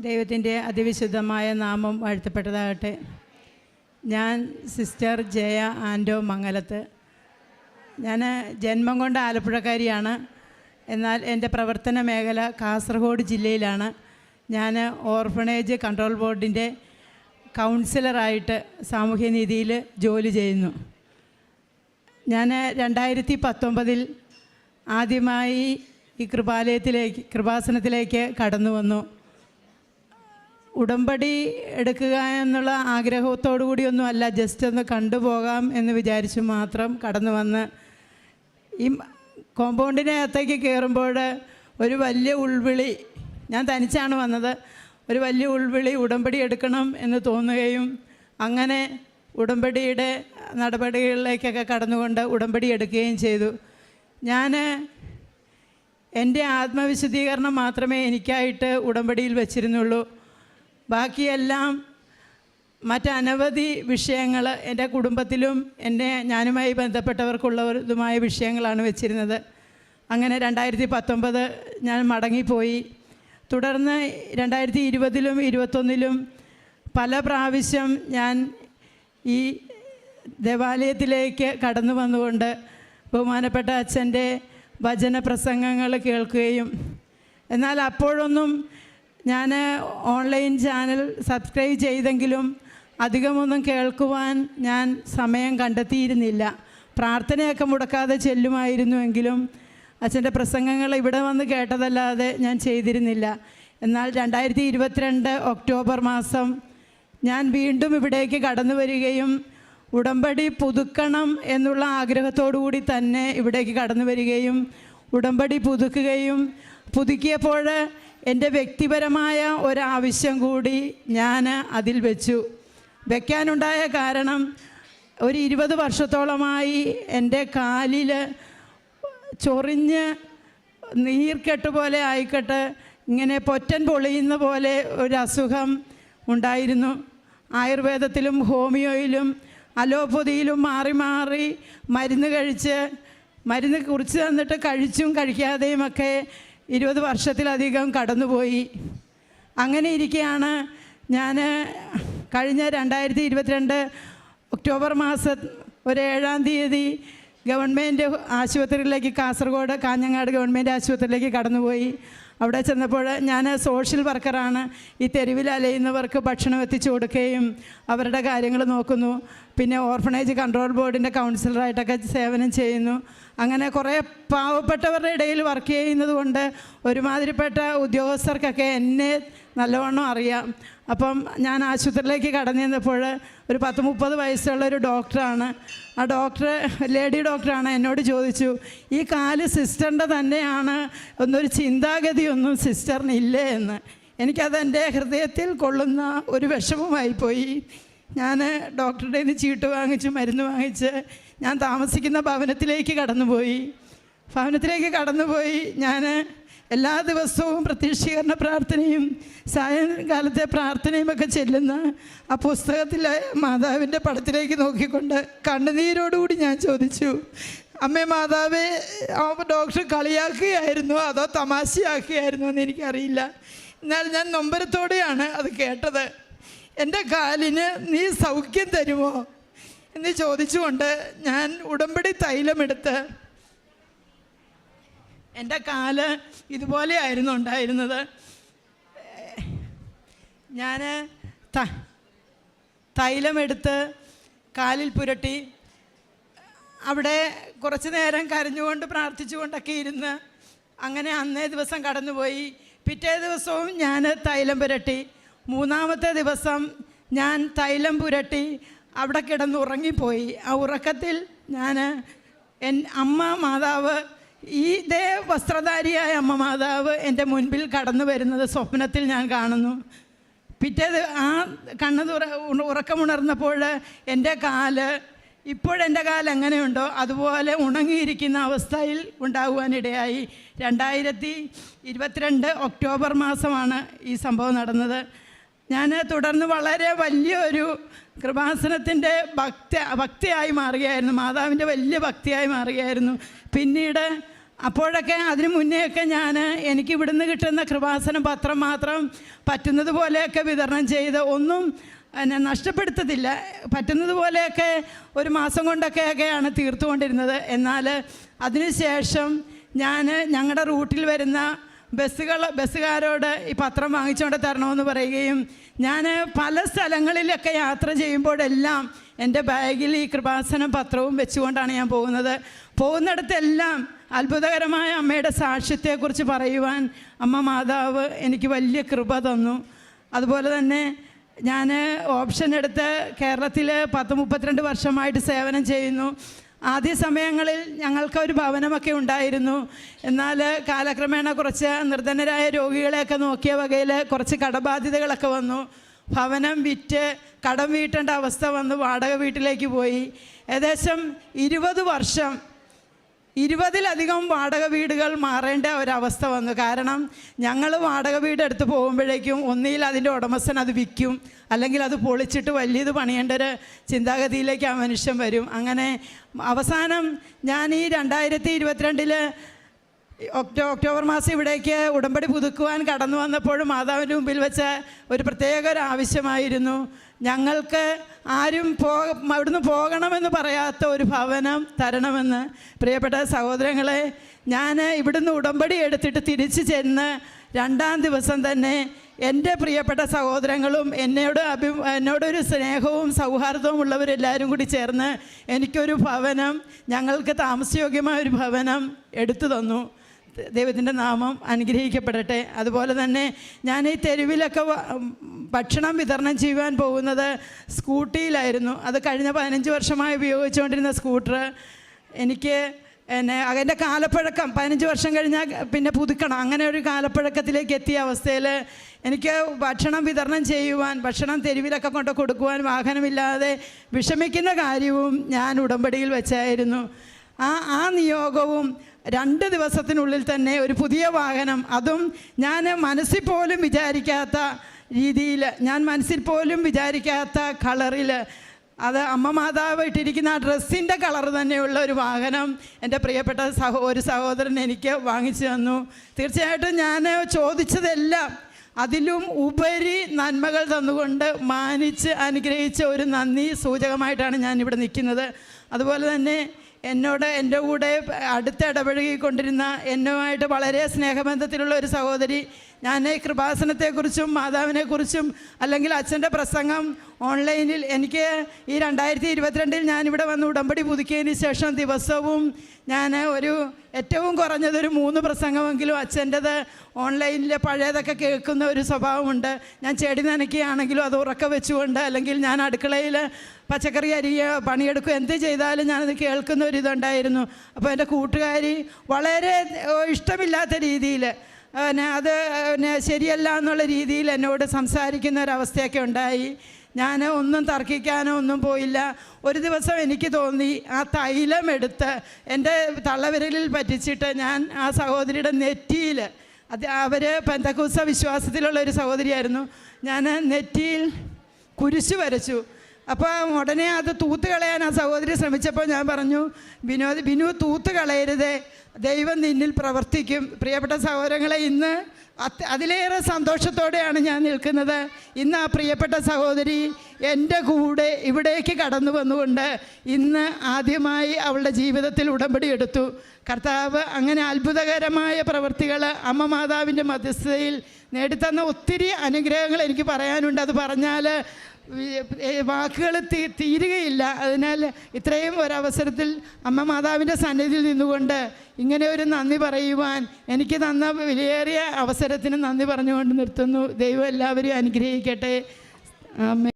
ദൈവത്തിൻ്റെ അതിവിശുദ്ധമായ നാമം വാഴ്ത്തപ്പെട്ടതാകട്ടെ. ഞാൻ സിസ്റ്റർ ജയ ആൻഡോ മംഗലത്ത്. ഞാൻ ജന്മം കൊണ്ട് ആലപ്പുഴക്കാരിയാണ്. എന്നാൽ എൻ്റെ പ്രവർത്തന മേഖല കാസർഗോഡ് ജില്ലയിലാണ്. ഞാൻ ഓർഫണേജ് കൺട്രോൾ ബോർഡിൻ്റെ കൗൺസിലറായിട്ട് സാമൂഹ്യനീതിയിൽ ജോലി ചെയ്യുന്നു. ഞാൻ 2019 ആദ്യമായി ഈ കൃപാസനത്തിലേക്ക് കടന്നു വന്നു. ഉടമ്പടി എടുക്കുക എന്നുള്ള ആഗ്രഹത്തോടു കൂടിയൊന്നും അല്ല, ജസ്റ്റ് ഒന്ന് കണ്ടുപോകാം എന്ന് വിചാരിച്ചു മാത്രം കടന്നു വന്ന് ഈ കോമ്പൗണ്ടിനകത്തേക്ക് കയറുമ്പോൾ ഒരു വലിയ ഉൾവിളി, ഞാൻ തനിച്ചാണ് വന്നത്, ഒരു വലിയ ഉൾവിളി ഉടമ്പടി എടുക്കണം എന്ന് തോന്നുകയും അങ്ങനെ ഉടമ്പടിയുടെ നടപടികളിലേക്കൊക്കെ കടന്നുകൊണ്ട് ഉടമ്പടി എടുക്കുകയും ചെയ്തു. ഞാൻ എൻ്റെ ആത്മവിശുദ്ധീകരണം മാത്രമേ എനിക്കായിട്ട് ഉടമ്പടിയിൽ വച്ചിരുന്നുള്ളൂ. ബാക്കിയെല്ലാം മറ്റനവധി വിഷയങ്ങൾ എൻ്റെ കുടുംബത്തിലും ഞാനുമായി ബന്ധപ്പെട്ടവർക്കുള്ളതുമായ വിഷയങ്ങളാണ് വെച്ചിരുന്നത്. അങ്ങനെ 2019 ഞാൻ മടങ്ങിപ്പോയി. തുടർന്ന് 2020-ലും 2021-ലും പല പ്രാവശ്യം ഞാൻ ഈ ദേവാലയത്തിലേക്ക് കടന്നു വന്നുകൊണ്ട് ബഹുമാനപ്പെട്ട അച്ഛൻ്റെ വചനപ്രസംഗങ്ങൾ കേൾക്കുകയും, എന്നാൽ അപ്പോഴൊന്നും ഞാൻ ഓൺലൈൻ ചാനൽ സബ്സ്ക്രൈബ് ചെയ്തെങ്കിലും അധികമൊന്നും കേൾക്കുവാൻ ഞാൻ സമയം കണ്ടെത്തിയിരുന്നില്ല. പ്രാർത്ഥനയൊക്കെ മുടക്കാതെ ചെല്ലുമായിരുന്നുവെങ്കിലും അച്ഛൻ്റെ പ്രസംഗങ്ങൾ ഇവിടെ വന്ന് കേട്ടതല്ലാതെ ഞാൻ ചെയ്തിരുന്നില്ല. എന്നാൽ 2022 ഒക്ടോബർ മാസം ഞാൻ വീണ്ടും ഇവിടേക്ക് കടന്നു വരികയും ഉടമ്പടി പുതുക്കണം എന്നുള്ള ആഗ്രഹത്തോടു കൂടി തന്നെ ഇവിടേക്ക് കടന്നു വരികയും ഉടമ്പടി പുതുക്കിയപ്പോൾ എൻ്റെ വ്യക്തിപരമായ ഒരാവശ്യം കൂടി ഞാൻ അതിൽ വെച്ചു. വയ്ക്കാനുണ്ടായ കാരണം, ഒരു 20 വർഷത്തോളമായി എൻ്റെ കാലിൽ ചൊറിഞ്ഞ് നീർക്കെട്ട് പോലെ ആയിക്കട്ടെ ഇങ്ങനെ പൊറ്റൻ പൊളിയുന്ന പോലെ ഒരു അസുഖം ഉണ്ടായിരുന്നു. ആയുർവേദത്തിലും ഹോമിയോയിലും അലോപ്പതിയിലും മാറി മാറി മരുന്ന് കുറിച്ച് തന്നിട്ട് കഴിച്ചും കഴിക്കാതെയുമൊക്കെ 20 വർഷത്തിലധികം കടന്നുപോയി. അങ്ങനെ ഇരിക്കെയാണ് ഞാൻ കഴിഞ്ഞ 2022 ഒക്ടോബർ മാസം ഒരു 7-ാം തീയതി ഗവൺമെൻറ് ആശുപത്രിയിലേക്ക്, കാസർഗോഡ് കാഞ്ഞങ്ങാട് ഗവൺമെൻറ് ആശുപത്രിയിലേക്ക് കടന്നുപോയി. അവിടെ ചെന്നപ്പോൾ ഞാൻ സോഷ്യൽ വർക്കറാണ്. ഈ തെരുവിൽ അലയുന്നവർക്ക് ഭക്ഷണം എത്തിച്ചു കൊടുക്കുകയും അവരുടെ കാര്യങ്ങൾ നോക്കുന്നു. പിന്നെ ഓർഫണേജ് കൺട്രോൾ ബോർഡിൻ്റെ കൗൺസിലറായിട്ടൊക്കെ സേവനം ചെയ്യുന്നു. അങ്ങനെ കുറേ പാവപ്പെട്ടവരുടെ ഇടയിൽ വർക്ക് ചെയ്യുന്നത് കൊണ്ട് ഒരുമാതിരിപ്പെട്ട ഉദ്യോഗസ്ഥർക്കൊക്കെ എന്നെ നല്ലവണ്ണം അറിയാം. അപ്പം ഞാൻ ആശുപത്രിയിലേക്ക് കടന്നു ചെന്നപ്പോൾ ഒരു 10-30 വയസ്സുള്ള ഒരു ഡോക്ടറാണ്. ആ ലേഡി ഡോക്ടറാണ് എന്നോട് ചോദിച്ചു, ഈ കാല് സിസ്റ്ററിൻ്റെ തന്നെയാണ്, ഒന്നൊരു ചിന്താഗതിയൊന്നും സിസ്റ്ററിനില്ലേ എന്ന്. എനിക്കതെൻ്റെ ഹൃദയത്തിൽ കൊള്ളുന്ന ഒരു വിഷമമായിപ്പോയി. ഞാൻ ഡോക്ടറുടെ നിന്ന് ചീട്ട് വാങ്ങിച്ച് മരുന്ന് വാങ്ങിച്ച് ഞാൻ താമസിക്കുന്ന ഭവനത്തിലേക്ക് കടന്നുപോയി. ഞാൻ എല്ലാ ദിവസവും പ്രത്യക്ഷീകരണ പ്രാർത്ഥനയും സായങ്കാലത്തെ പ്രാർത്ഥനയുമൊക്കെ ചെല്ലുന്ന ആ പുസ്തകത്തിലെ മാതാവിൻ്റെ പടത്തിലേക്ക് നോക്കിക്കൊണ്ട് കണ്ണുനീരോടുകൂടി ഞാൻ ചോദിച്ചു, അമ്മേ മാതാവേ, ഡോക്ടർ കളിയാക്കുകയായിരുന്നോ അതോ തമാശയാക്കുകയായിരുന്നോ എന്ന് എനിക്കറിയില്ല. എന്നാൽ ഞാൻ നൊമ്പരത്തോടെയാണ് അത് കേട്ടത്. എൻ്റെ കാലിന് നീ സൗഖ്യം തരുമോ എന്ന് ചോദിച്ചുകൊണ്ട് ഞാൻ ഉടമ്പടി തൈലമെടുത്ത്, എൻ്റെ കാല് ഇതുപോലെയായിരുന്നു ഉണ്ടായിരുന്നത്. ഞാൻ തൈലമെടുത്ത് കാലിൽ പുരട്ടി അവിടെ കുറച്ച് നേരം കരഞ്ഞുകൊണ്ട് പ്രാർത്ഥിച്ചുകൊണ്ടൊക്കെ ഇരുന്ന് അങ്ങനെ അന്നേ ദിവസം കടന്നുപോയി. പിറ്റേ ദിവസവും ഞാൻ തൈലം പുരട്ടി. 3-ാമത്തെ ദിവസം ഞാൻ തൈലം പുരട്ടി അവിടെ കിടന്നുറങ്ങിപ്പോയി. ആ ഉറക്കത്തിൽ ഞാൻ അമ്മ മാതാവ്, ഇതേ വസ്ത്രധാരിയായ അമ്മ മാതാവ് എൻ്റെ മുൻപിൽ കടന്നു വരുന്നത് സ്വപ്നത്തിൽ ഞാൻ കാണുന്നു. ആ ഉറക്കമുണർന്നപ്പോൾ എൻ്റെ കാല് ഇപ്പോഴെൻ്റെ കാല് എങ്ങനെയുണ്ടോ അതുപോലെ ഉണങ്ങിയിരിക്കുന്ന അവസ്ഥയിൽ ഉണ്ടാകുവാനിടയായി. 2022 ഒക്ടോബർ മാസമാണ് ഈ സംഭവം നടന്നത്. ഞാൻ തുടർന്ന് വളരെ വലിയൊരു കൃപാസനത്തിൻ്റെ ഭക്തിയായി മാറുകയായിരുന്നു. മാതാവിൻ്റെ വലിയ ഭക്തിയായി മാറുകയായിരുന്നു. പിന്നീട് അപ്പോഴൊക്കെ അതിന് മുന്നേയൊക്കെ എനിക്ക് ഇവിടുന്ന് കിട്ടുന്ന കൃപാസനം പത്രം മാത്രം പറ്റുന്നത് പോലെയൊക്കെ വിതരണം ചെയ്ത് ഒന്നും എന്നെ നഷ്ടപ്പെടുത്തത്തില്ല. പറ്റുന്നത് പോലെയൊക്കെ ഒരു മാസം കൊണ്ടൊക്കെയാണ് തീർത്തുകൊണ്ടിരുന്നത്. എന്നാൽ അതിനുശേഷം ഞങ്ങളുടെ റൂട്ടിൽ വരുന്ന ബസ്സുകാരോട് ഈ പത്രം വാങ്ങിച്ചുകൊണ്ട് തരണമെന്ന് പറയുകയും ഞാൻ പല സ്ഥലങ്ങളിലൊക്കെ യാത്ര ചെയ്യുമ്പോഴെല്ലാം എൻ്റെ ബാഗിൽ ഈ കൃപാസനം പത്രവും വെച്ചുകൊണ്ടാണ് ഞാൻ പോകുന്നിടത്തെല്ലാം അത്ഭുതകരമായ അമ്മയുടെ സാക്ഷ്യത്തെക്കുറിച്ച് പറയുവാൻ അമ്മ മാതാവ് എനിക്ക് വലിയ കൃപ തന്നു. അതുപോലെ തന്നെ ഞാൻ ഓപ്ഷൻ എടുത്ത് കേരളത്തിൽ 32 വർഷമായിട്ട് സേവനം ചെയ്യുന്നു. ആദ്യ സമയങ്ങളിൽ ഞങ്ങൾക്കൊരു ഭവനമൊക്കെ ഉണ്ടായിരുന്നു. എന്നാൽ കാലക്രമേണ കുറച്ച് നിർധനരായ രോഗികളെയൊക്കെ നോക്കിയ വകയിൽ കുറച്ച് കടബാധ്യതകളൊക്കെ വന്നു. ഭവനം വിറ്റ് കടം വീട്ടേണ്ട അവസ്ഥ വന്നു. വാടക വീട്ടിലേക്ക് പോയി. ഏകദേശം 20 വർഷം 20-ലധികം വാടക വീടുകൾ മാറേണ്ട ഒരവസ്ഥ വന്നു. കാരണം ഞങ്ങൾ വാടക വീട് എടുത്ത് പോകുമ്പോഴേക്കും ഒന്നിൽ അതിൻ്റെ ഉടമസ്ഥൻ അത് വിൽക്കും, അല്ലെങ്കിൽ അത് പൊളിച്ചിട്ട് വലിയത് പണിയേണ്ട ഒരു ചിന്താഗതിയിലേക്ക് ആ മനുഷ്യൻ വരും. അങ്ങനെ അവസാനം ഞാൻ ഈ 2022 ഒക്ടോബർ മാസം ഇവിടേക്ക് ഉടമ്പടി പുതുക്കുവാൻ കടന്നു വന്നപ്പോഴും മാതാവിൻ്റെ മുമ്പിൽ വെച്ച ഒരു പ്രത്യേക ഒരു ആവശ്യമായിരുന്നു. ഞങ്ങൾക്ക് ആരും അവിടുന്ന് പോകണമെന്ന് പറയാത്ത ഒരു ഭവനം തരണമെന്ന്. പ്രിയപ്പെട്ട സഹോദരങ്ങളെ, ഞാൻ ഇവിടുന്ന് ഉടമ്പടി എടുത്തിട്ട് തിരിച്ചു ചെന്ന് 2-ാം ദിവസം തന്നെ എൻ്റെ പ്രിയപ്പെട്ട സഹോദരങ്ങളും എന്നോടൊരു സ്നേഹവും സൗഹാർദ്ദവും ഉള്ളവരെല്ലാവരും കൂടി ചേർന്ന് എനിക്കൊരു ഭവനം, ഞങ്ങൾക്ക് താമസയോഗ്യമായ ഒരു ഭവനം എടുത്തു തന്നു. ദൈവത്തിൻ്റെ നാമം അനുഗ്രഹിക്കപ്പെടട്ടെ. അതുപോലെ തന്നെ ഞാൻ ഈ തെരുവിലൊക്കെ ഭക്ഷണം വിതരണം ചെയ്യുവാൻ പോകുന്നത് സ്കൂട്ടിയിലായിരുന്നു. അത് കഴിഞ്ഞ 15 വർഷമായി ഉപയോഗിച്ചുകൊണ്ടിരുന്ന സ്കൂട്ടർ എനിക്ക് അതിൻ്റെ കാലപ്പഴക്കം 15 വർഷം കഴിഞ്ഞാൽ പിന്നെ പുതുക്കണം. അങ്ങനെ ഒരു കാലപ്പഴക്കത്തിലേക്ക് എത്തിയ അവസ്ഥയിൽ എനിക്ക് ഭക്ഷണം വിതരണം ചെയ്യുവാൻ, ഭക്ഷണം തെരുവിലൊക്കെ കൊണ്ട് കൊടുക്കുവാൻ വാഹനമില്ലാതെ വിഷമിക്കുന്ന കാര്യവും ഞാൻ ഉടമ്പടിയിൽ വെച്ചായിരുന്നു. ആ നിയോഗവും 2 ദിവസത്തിനുള്ളിൽ തന്നെ ഒരു പുതിയ വാഹനം, അതും ഞാൻ മനസ്സിൽ പോലും വിചാരിക്കാത്ത രീതിയിൽ, ഞാൻ മനസ്സിൽ പോലും വിചാരിക്കാത്ത കളറിൽ, അത് അമ്മ മാതാവ് ഇട്ടിരിക്കുന്ന ആ ഡ്രസ്സിൻ്റെ കളർ തന്നെയുള്ള ഒരു വാഹനം എൻ്റെ പ്രിയപ്പെട്ട ഒരു സഹോദരൻ എനിക്ക് വാങ്ങിച്ചു തന്നു. തീർച്ചയായിട്ടും ഞാൻ ചോദിച്ചതെല്ലാം അതിലും ഉപരി നന്മകൾ തന്നുകൊണ്ട് മാനിച്ച് അനുഗ്രഹിച്ച ഒരു നന്ദി സൂചകമായിട്ടാണ് ഞാനിവിടെ നിൽക്കുന്നത്. അതുപോലെ തന്നെ എൻ്റെ കൂടെ അടുത്ത് ഇടപഴകിക്കൊണ്ടിരുന്ന എന്നുമായിട്ട് വളരെ സ്നേഹബന്ധത്തിലുള്ള ഒരു സഹോദരി, ഞാൻ കൃപാസനത്തെക്കുറിച്ചും മാതാവിനെക്കുറിച്ചും അല്ലെങ്കിൽ അച്ഛൻ്റെ പ്രസംഗം ഓൺലൈനിൽ എനിക്ക് ഈ 2022 ഞാനിവിടെ വന്ന് ഉടമ്പടി പുതുക്കിയതിന് ശേഷം ദിവസവും ഞാൻ ഏറ്റവും കുറഞ്ഞതൊരു 3 പ്രസംഗമെങ്കിലും അച്ഛൻ്റെത് ഓൺലൈനിൽ പഴയതൊക്കെ കേൾക്കുന്ന ഒരു സ്വഭാവമുണ്ട്. ഞാൻ ചെടി നനയ്ക്കുകയാണെങ്കിലും അത് ഉറക്കം വെച്ചുകൊണ്ട്, അല്ലെങ്കിൽ ഞാൻ അടുക്കളയിൽ പച്ചക്കറി പണിയെടുക്കും, എന്ത് ചെയ്താലും ഞാനത് കേൾക്കുന്ന ഒരിതുണ്ടായിരുന്നു. അപ്പോൾ എൻ്റെ കൂട്ടുകാരി വളരെ ഇഷ്ടമില്ലാത്ത രീതിയിൽ അത് ശരിയല്ല എന്നുള്ള രീതിയിൽ എന്നോട് സംസാരിക്കുന്ന ഒരവസ്ഥയൊക്കെ ഉണ്ടായി. ഞാൻ ഒന്നും തർക്കിക്കാനോ ഒന്നും പോയില്ല. ഒരു ദിവസം എനിക്ക് തോന്നി ആ തൈലം എടുത്ത് എൻ്റെ തള്ളവിരലിൽ പറ്റിച്ചിട്ട് ഞാൻ ആ സഹോദരിയുടെ നെറ്റിയിൽ, അവർ പെന്തക്കോസ്ത വിശ്വാസത്തിലുള്ള ഒരു സഹോദരിയായിരുന്നു, ഞാൻ നെറ്റിയിൽ കുരിശ് വരച്ചു. അപ്പോൾ ഉടനെ അത് തൂത്ത് കളയാൻ ആ സഹോദരി ശ്രമിച്ചപ്പോൾ ഞാൻ പറഞ്ഞു, ബിനു തൂത്ത് കളയരുതേ, ദൈവം നിന്നിൽ പ്രവർത്തിക്കും. പ്രിയപ്പെട്ട സഹോദരങ്ങളെ, ഇന്ന് അതിലേറെ സന്തോഷത്തോടെയാണ് ഞാൻ നിൽക്കുന്നത്. ഇന്ന് ആ പ്രിയപ്പെട്ട സഹോദരി എൻ്റെ കൂടെ ഇവിടേക്ക് കടന്നു വന്നുകൊണ്ട് ഇന്ന് ആദ്യമായി അവളുടെ ജീവിതത്തിൽ ഉടമ്പടി എടുത്തു. കർത്താവ് അങ്ങനെ അത്ഭുതകരമായ പ്രവൃത്തികൾ അമ്മ മാതാവിൻ്റെ മധ്യസ്ഥതയിൽ നേടിത്തന്ന ഒത്തിരി അനുഗ്രഹങ്ങൾ എനിക്ക് പറയാനുണ്ട്. അത് പറഞ്ഞാൽ വാക്കുകൾ തീരുകയില്ല. അതിനാൽ ഇത്രയും ഒരവസരത്തിൽ അമ്മ മാതാവിൻ്റെ സന്നിധിയിൽ നിന്നുകൊണ്ട് ഇങ്ങനെ ഒരു നന്ദി പറയുവാൻ എനിക്ക് തന്ന വിലയേറിയ അവസരത്തിന് നന്ദി പറഞ്ഞുകൊണ്ട് നിർത്തുന്നു. ദൈവം എല്ലാവരെയും അനുഗ്രഹിക്കട്ടെ. ആമേൻ.